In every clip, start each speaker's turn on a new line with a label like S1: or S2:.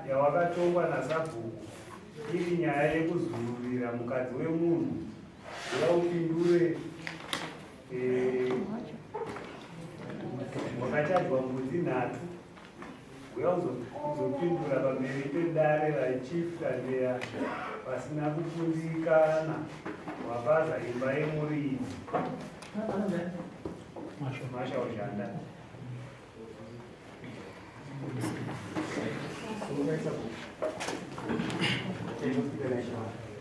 S1: yawakatongwa naSabhuku iri nyaya yekuzururira mukadzi wemunhu yaupindure wakachadzwa mbudzi 3 uyakuzopindura pamberi pedare rachiftandeya pasina kukundikana wapaza imba yemuridzi Masha Ojanda.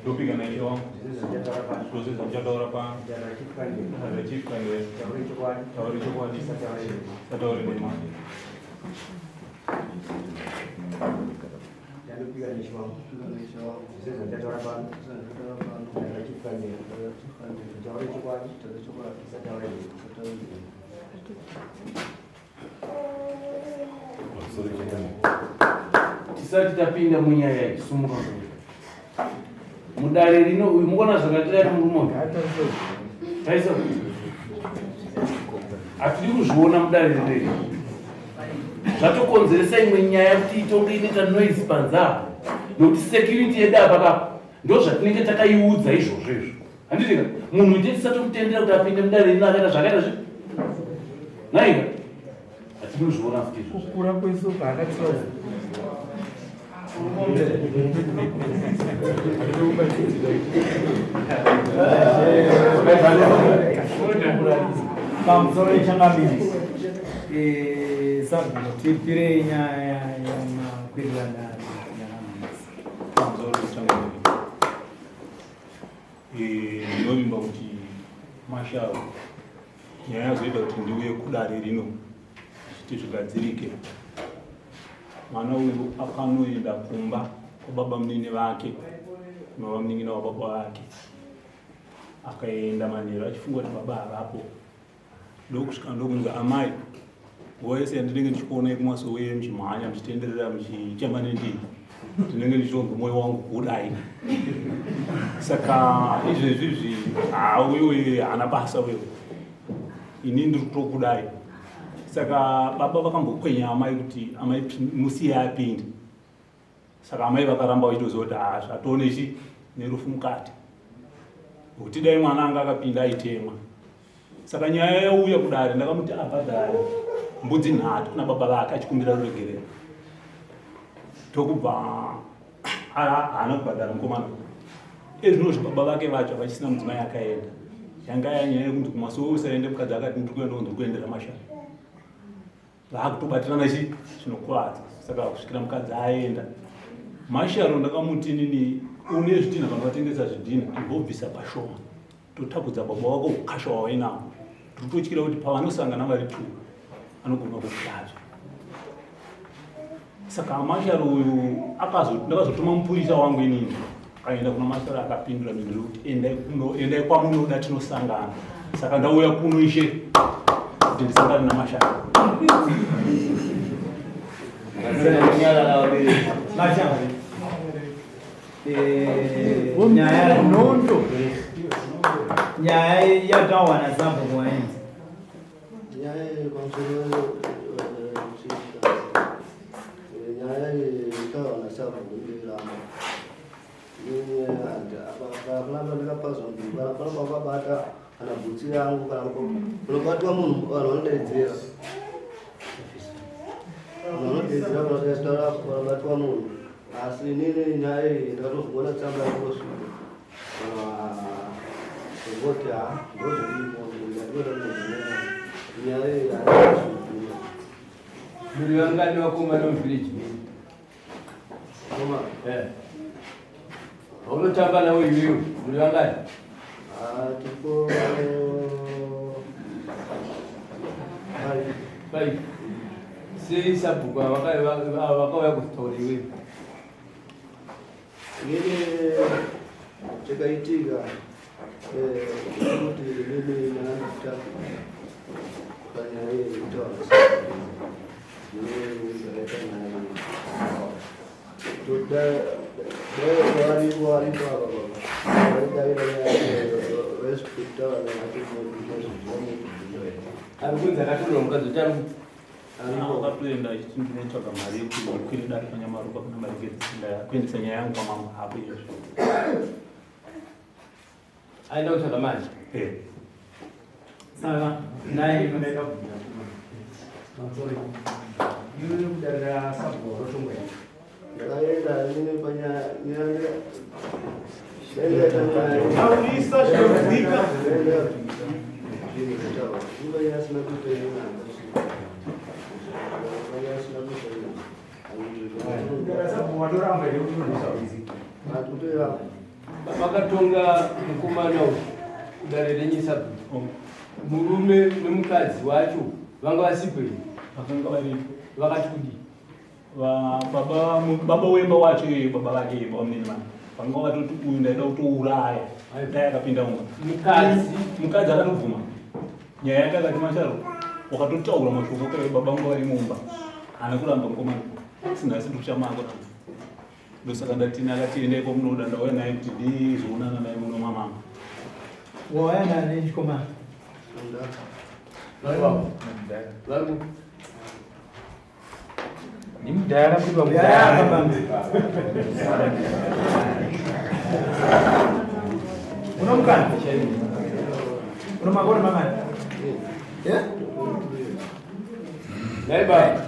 S2: Dopiga na hiyo process ya jadora pa chief kangwe tawari chokwa ni satawari ni mali
S3: ya dopiga ni shwa process ya jadora pa chief kangwe tawari chokwa satawari
S4: tisati tapinda munyaya yakisumuka mudare rino uyu mukona zvakatira murumoga taiso hatiri kuzviona mudare rineri zvatokonzeresa imwe nyaya kuti itonge inoita noise panza nokuti security yedu apapa ndo zvatinenge takaiudza izvozvo izvo handitika munhu ite tisatomutendera kuti apinde mudare rino akaita zvakaita zvi naika hatiri kuzviona futi izvo
S1: kukura kwesoka akatiwa
S5: pamusoro ichangamiri Sabhuku tipire nyaya yamakwirirana
S2: pamusoro ichangamiri ndinovimba kuti Mashau nyaya yazoita kuti ndiuye kudare rino kuti zvigadzirike. Mwana uyu akanoenda kumba kwababa munini vake nababa muningi nababa vake akaenda manheru achifunga kuti baba havapo. Ndokusvika ndokunzwa amai wese ndinenge ndichikuonai kumasouye muchimhanya muchitenderera muchichema nendini ndinenge ndichionzwa mwoyo wangu kudai. Saka izvezvizvi wewe hana basa wewe ini ndiri kutokudai. Saka baba vakambokwenya amai kuti amai musiye apinde. Saka amai vakaramba vachitozoti zvatonechi nerufu mukati kuti dai mwana anga akapinda aitemwa. Saka nyaya yauya kudare ndakamuti abhadhare mbudzi 3 nababa vake achikumbira ruregerero tokubva haana kubhadhara mukomana. Ezvinozvi baba vake vacho vachisina mudzimai akaenda yanga yanyaya yekuti kumasoro usaende mukadzi akati ndiri kuenda ndiri kuendera Mashau vakutobatirana zvinokuwadza. Saka kusvikira mukadzi aenda Mashau ndakamuti nini une zvidhina vanotengesa zvidhina imbobvisa pashoma totakudza baba wako ukasha wawainavo tiri totyira kuti pavanosangana vari 2 anogona kukudazva. Saka Mashau uyu ndakazotuma mupurisa wangu inini akaenda kuna Mashau akapindura mhinduro kuti endai kwamunoda tinosangana. Saka ndauya kuno ishe kuti ndisangane naMashau.
S5: nyaya nondo nyaya yakawana Sabhuku waenzi
S3: nyaya yepamusoro nyaya yakawana Sabhuku ndirama apakunamba ndikapazwa kuti panapa wakabata kana bhutsi yangu kana unobatwa munhu vanhu vanodaidzira vanobatwa munhu asi inini nyaya iyi ndakatozoona tsamba yakosvika ngoti nyaya iyi
S4: muri vangani vakoma novillage
S3: koma
S4: vaunotamba navo iyoyo muri vangani
S3: tipo
S4: 5 sei Sabhuku vakauya kutauriwe
S3: ngine chakaitika kuti mimi naandita kanya hii itawa
S4: arikunzi akatoromukazi utari
S2: Akatoenda chitsvaga mari yekukwira dare panyamaruka kuna mari kuendesa nyaya yangu kwamama hapo izvozvo.
S3: Aenda kutsvaga mari.
S5: Saka naye
S1: Yuri kudarira sabhoro shongwe.
S3: Ndakaenda panyanya
S1: Aurisa zvinovhika.
S3: vakatonga mukomana kudare renyisa murume nemukadzi wacho vanga vasipei
S2: Vakanga vari
S3: vakati kudi
S2: baba wemba wacho iye baba vake vamenemani vanga vatoti uyu ndaida kutouraya dai akapinda mumba. Mukadzi akatobvuma nyaya yake akati masharo wakatotaura mashoko kai baba vangu vari mumba haana kuramba mukomana sinhasi ndikuchamako ndosaka ndatini akati endai kwamunoda ndauya naye kuti ndizoonana naye muno mamama.
S5: waenda nechikomana
S1: Ni mudhara kuti
S5: unomukana unomakona mamani
S3: naiba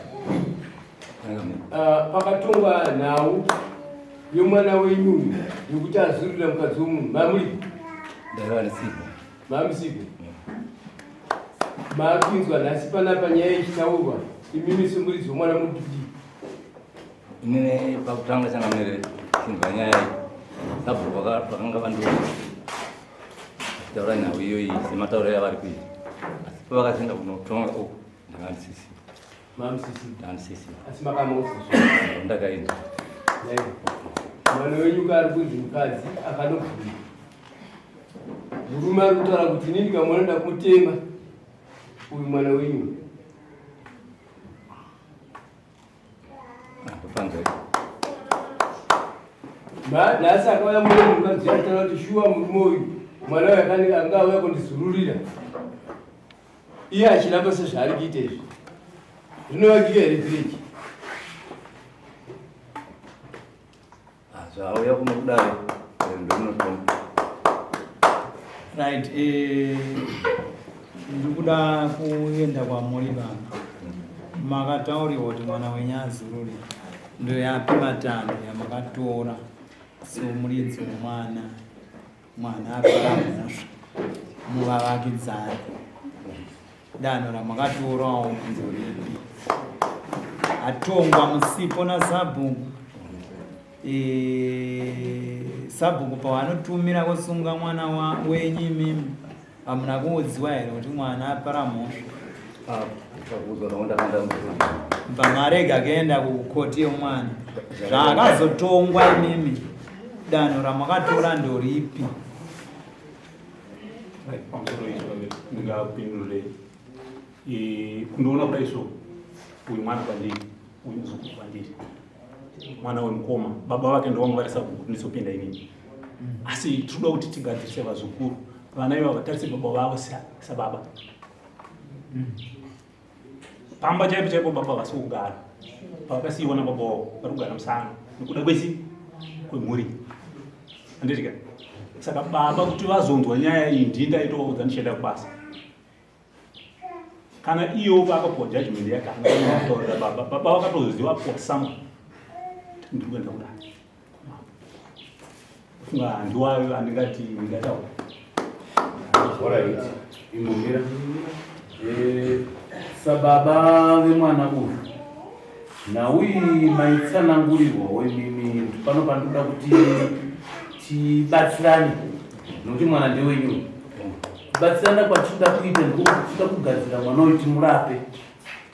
S3: pakatongwa nhau yomwana wenyu yokuti azurira mukadzi womunhu mamuri mamusipo maapinzwa nhasi panapa nyaya ichitaurwa imimi somuridzi womwana mududi
S6: inini pakutanga changamire chinzwa nyaya iyi sabhuku vakanga vandiona taura nhau iyoyi sematauro yavari kuita asi pavakaenda kunotonga uku ndakandisisi
S3: asi makamausi
S6: ndakaenda
S3: mwana wenyu kaari kunzi mukadzi akanobvuma murume ari kutaura kuti inini kamwana ndakumutema uyu mwana wenyu nhasi akauya mune mukadzi ataura kuti shuwa murume uyu mwana uyu anga auya kundizururira iye achiramba sezvaari kuita izvi zvinovakika here vhireji
S6: zvauya kuno kudare ndoinotonga
S5: right ndikuda kuenda kwamuri vanhu makataurirwa kuti mwana wenyu azururi ndoyapi matando yamakatora somuridzi womwana mwana akaramusva muvavakidzani danho ramakatorawo kunzoripi atongwa musipo nasabhuku sabhuku pavanotumira kusunga mwana wenyu imimi hamuna kuudziwa here kuti mwana apara mhosva pamarega akaenda kukoti yomwana zvaakazotongwa imimi danho ramakatora ndoripi
S2: pamusoro izvo ndingapindure kundoona kudaiso uyu mwana kwandiri uyu muzukuru kwandiri mwana wemukoma baba vake ndovangu vari sabhuku ndizopinda inini asi tinoda kuti tigadzise vazukuru vana iva vatarise baba vavo sababa pamba chaipo chaipo baba vasi kugara pavakasiyiwa nababa wavo vari kugara musana nekuda kwesi kwemhuri anditika saka baba kuti vazonzwa nyaya iyi ndindaitovaudza ndichienda kubasa kana iyo vakapuwa judgment yake angataurira baba vakatoziva posama ndiri kuenda kudai funga handiwayo handingati ndingataura
S4: imumira sababa vemwana uyu nauyi maitsanangurirwawo imimi pano pandoda kuti tibatsirane nokuti mwana ndewenyu kubatsirana kwatinoda kuita ndikokuda kugadzira mwana uyu timurape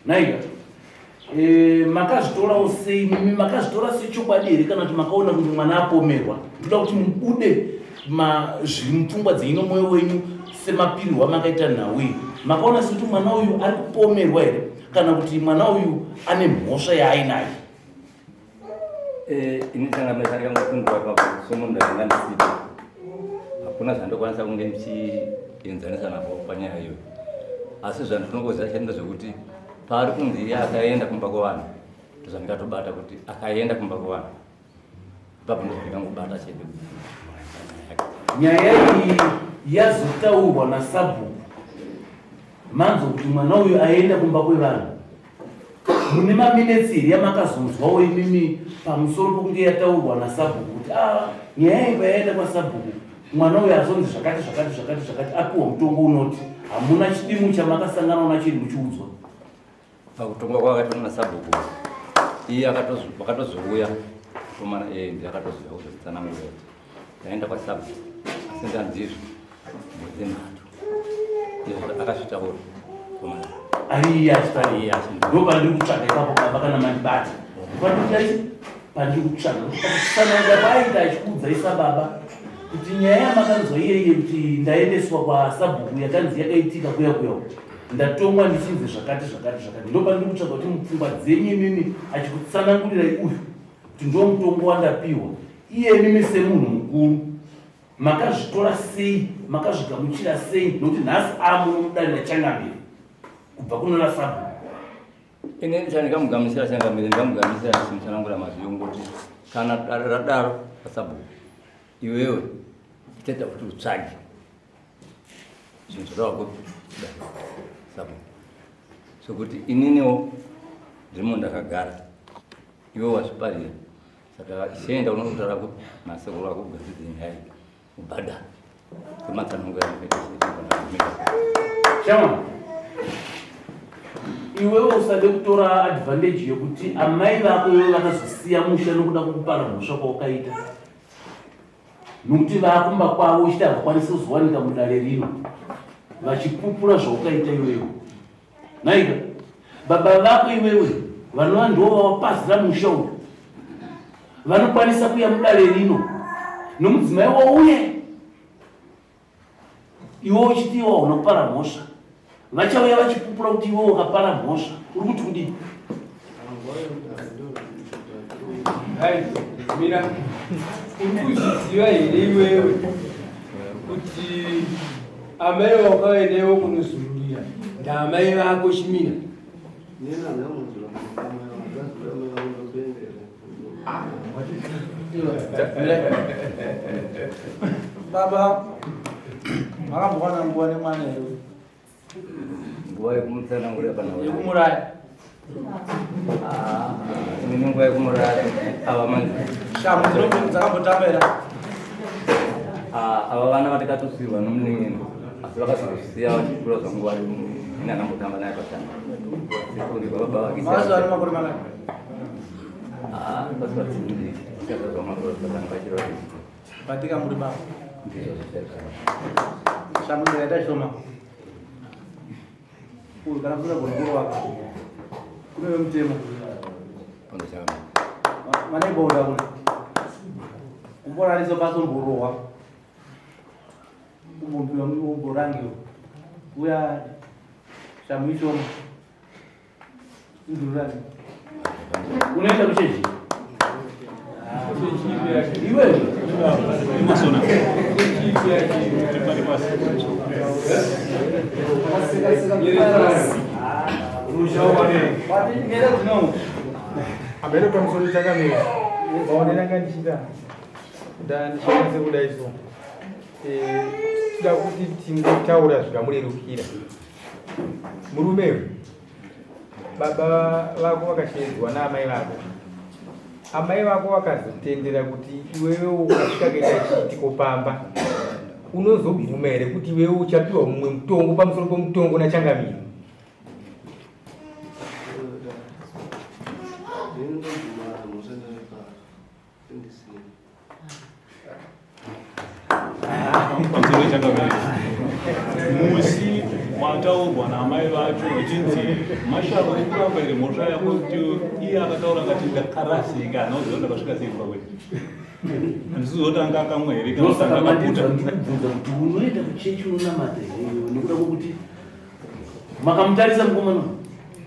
S4: naika makazvitorawo sei mimi makazvitora sechokwadi here kana kuti makaona kuti mwana apomerwa ndoda kuti mubude zviri mupfungwa dzeino mwoyo wenyu semapirwa makaita nhau iyi makaona sekuti mwana uyu ari kupomerwa here kana kuti mwana uyu ane mhosva yaainayo
S6: ini changamire chandikangopindura ipapo somunhu ndakangandisipa hakuna zvandokwanisa kunge ndichienzanisa napo panyaya iyoyo asi zvandinokoziva chaenda zvokuti pari kunzi akaenda kumba kwana tuzamikatobata kuti akaenda kumba kwana papo ndozvikangobata chedu.
S4: Nyaya iyi yazotaurwa naSabhuku manzo kuti mwana uyu aenda kumba kwevanhu. Mune maminetsiri yamakazonzwawo imimi pamusoro pokunge yataurwa naSabhuku kuti nyaya iyi payaenda kwaSabhuku mwana uyu azonzi zvakati apiwa mutongo unoti hamuna chidimu chamakasangana nacho chiri muchiudzwa.
S6: Pakutongwa kwakatoona Sabhuku iye akatozouya komana ndakatoziva kuzotsanangura kuti taenda kwaSabhuku asi ndanzizvo mwedzi 3 akazvitaura komana
S4: ndo pandiri kutsvaga ipapo baba kana mandibata pandiri kutsvaga kusananga paita achikuudza isa baba kuti nyaya yamakanzwa iyeye kuti ndaendeswa kwaSabhuku yakanzi yakaitika kuya ndatongwa ndichinzi zvakati ndo pandiri kutsvaga kuti mupfungwa dzenyu imimi achikutsanangurirai uyu kuti ndo mutongo wandapiwa iye mimi semunhu mukuru makazvitora sei makazvigamuchira sei nokuti nhasi amunomudarira changamire kubva kunona Sabhuku.
S6: Ine chandikamugamuchira changamire ndikamugamuchira ndichinotsanangura mazviyungu kuti kana radaro paSabhuku iwewe itaita kuti utsvage zvinhu zvotaura Sabhuku sokuti ininiwo ndimo ndakagara iwe wazviparira saka chienda unotaura kuti masekuru ako kugadzidza nyaya ubhadha kwematsanangura
S4: Shama, iwewe usade kutora advantage yekuti amai vako iwe vakazosiya musha nokuda kukupara mhosva kwawakaita nokuti vakumba kwavo uchiti havakwanisi kuzowanika mudare rino vachipupura zvaukaita iwewe. Naika baba vako iwewe vanova ndo vawapazira musha uyu vanokwanisa kuya mudare rino nomudzimai wauye iwe uchiti iwe unopara mhosva vachauya vachipupura kuti iwe wakapara mhosva uri kuti kudii?
S3: Mina urikuzviziva here iwewe kuti amai wakaendewo kunozururira ndaamai vako Shimina?
S5: Baba makambokwana nguva nemwana iwe
S6: nguva yekumutsanangurira kana
S5: yekumuraya
S6: inini nguva yekumuraya ava manzi
S5: shamu dzakambotambira
S6: ava vana vatikatosirwa nomuning'ino asi vakazozisiya vachikura zvanguva ine akambotamba naye pashanda baba vake
S5: mavazi vari makore manai
S6: basi vatsinzi sikazazva makore patanga vachirwa
S5: batika muri baba
S6: ndizvo zvichaizvaa
S5: shamu dzakaita shoma uyu kana kuda gorokoro wako kunewe mutemo
S6: pandochaka
S5: maneiboda kune umborariso pasomborowa umbombiwa umborangiwa uya shamu ishoma indururani
S4: unoenda kuchechi iwewe
S2: Masona.
S1: Abele kwa msoni changamire waonelanga ndichida ndandishandise kudai so tida kuti tingotaura zvikamurerukira. Murume baba vako vakashedzwa naamai vako, amai vako vakazotendera kuti iwewe ukasvika kuita chiitiko pamba unozobvuma here kuti iwewe uchapiwa mumwe mutongo pamusoro pomutongo nachangamire?
S2: Pamusoro changamire musi mataurwa naamai vacho vachinzi mashaka ekuramba iri mhosva yako kuti iye akataura ngati ndakarasika anoziva ndakasvika sei kwawe handisizotanga akamwe here kanosanga akaputa
S4: ndikubvunza kuti unoenda kuchechi unonamata heyo nekuda kwokuti makamutarisa mukomana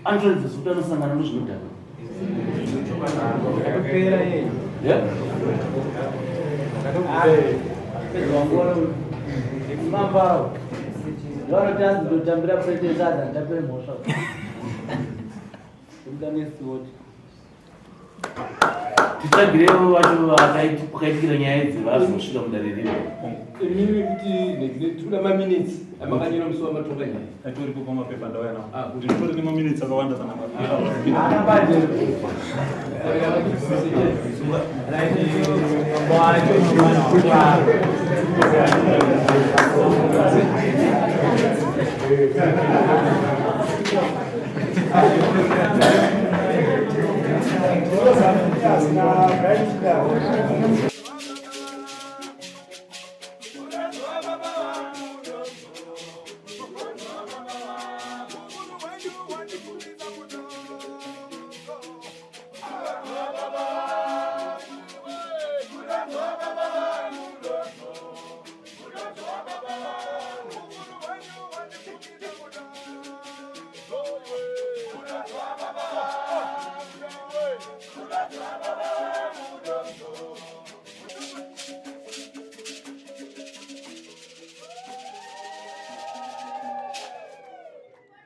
S4: anotoratidza sokuti anosangana nezvinodhaka
S1: Akapera yeye.
S5: mambaro vanotanzi ndotambira pretesada ndapere mhosva
S4: titsvagirevo vacho vakaitikira nyaya idzi vazosvika mudare rino.
S3: Mimi kuti tuna maminutes amakanyira musi wamatonga nyaya.
S2: Atoripo pamapepa ndauya nawo. Nditori nemaminutes akawanda sana.
S1: Yes,